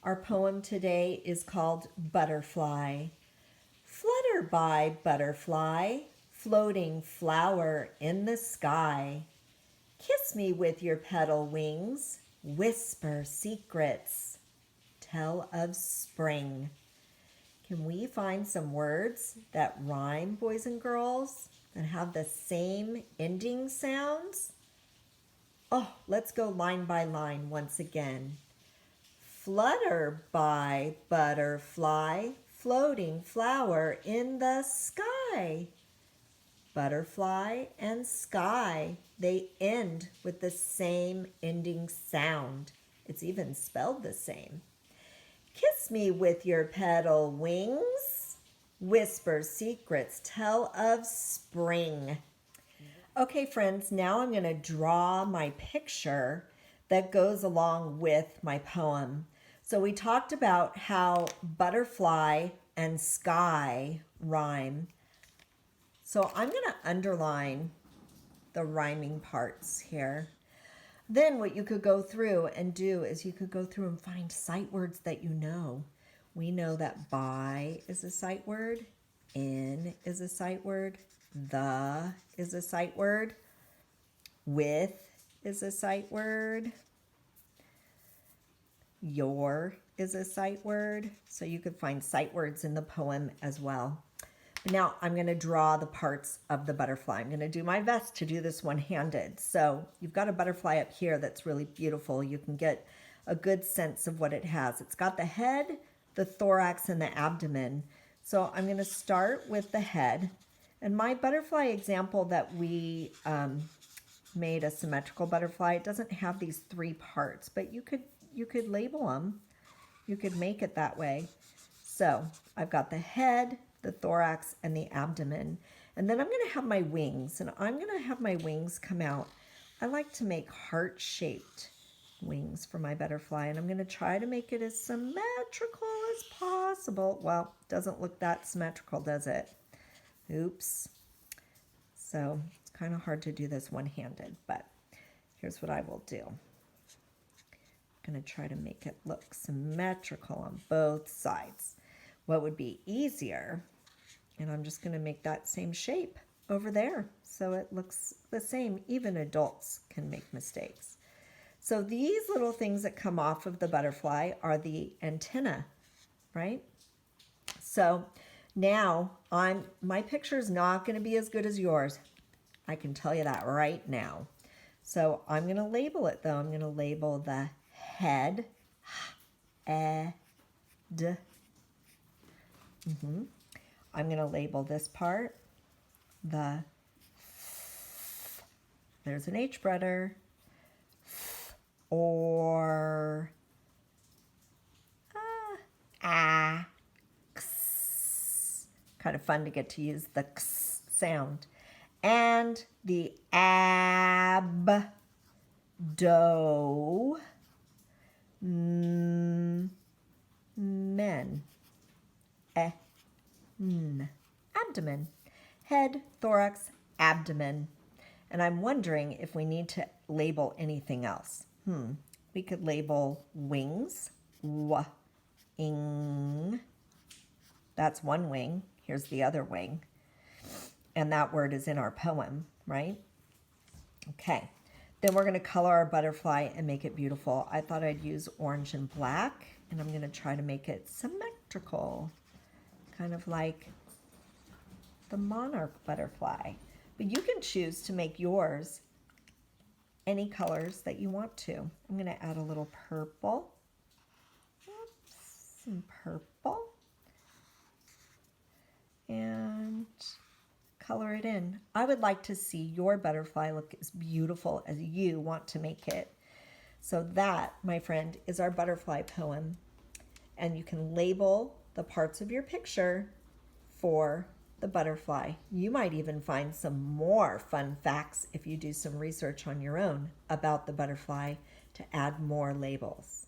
Our poem today is called Butterfly. Flutter by, butterfly, floating flower in the sky. Kiss me with your petal wings, whisper secrets, tell of spring. Can we find some words that rhyme, boys and girls, and have the same ending sounds? Oh, let's go line by line once again. Flutter by, butterfly, floating flower in the sky. Butterfly and sky, they end with the same ending sound. It's even spelled the same. Kiss me with your petal wings, whisper secrets, tell of spring. Okay, friends, now I'm going to draw my picture that goes along with my poem. So we talked about how butterfly and sky rhyme. So I'm going to underline the rhyming parts here. Then what you could go through and do is you could go through and find sight words that you know. We know that by is a sight word, in is a sight word, the is a sight word, with is a sight word, your is a sight word. So you could find sight words in the poem as well. Now I'm going to draw the parts of the butterfly. I'm going to do my best to do this one-handed. So you've got a butterfly up here that's really beautiful. You can get a good sense of what it has. It's got the head, the thorax, and the abdomen. So I'm going to start with the head. And my butterfly example that we made a symmetrical butterfly, it doesn't have these three parts, but you could label them. You could make it that way. So I've got the head, the thorax, and the abdomen. And then I'm going to have my wings, and I'm going to have my wings come out. I like to make heart-shaped wings for my butterfly, and I'm going to try to make it as symmetrical as possible. Well, it doesn't look that symmetrical, does it? Oops. So it's kind of hard to do this one-handed, but here's what I will do. I'm going to try to make it look symmetrical on both sides. What would be easier, and I'm just going to make that same shape over there so it looks the same. Even adults can make mistakes. So these little things that come off of the butterfly are the antenna, right? So now my picture is not going to be as good as yours. I can tell you that right now. So I'm going to label it though. I'm going to label the head, head. I'm going to label this part, there's an H brother, or x. Kind of fun to get to use the x sound. And the men. Abdomen. Head, thorax, abdomen. And I'm wondering if we need to label anything else. We could label wings. Wing. That's one wing. Here's the other wing. And that word is in our poem, right? Okay. Then we're going to color our butterfly and make it beautiful. I thought I'd use orange and black, and I'm going to try to make it symmetrical, kind of like the monarch butterfly. But you can choose to make yours any colors that you want to. I'm going to add a little purple. Oops, some purple. And color it in. I would like to see your butterfly look as beautiful as you want to make it. So that, my friend, is our butterfly poem. And you can label the parts of your picture for the butterfly. You might even find some more fun facts if you do some research on your own about the butterfly to add more labels.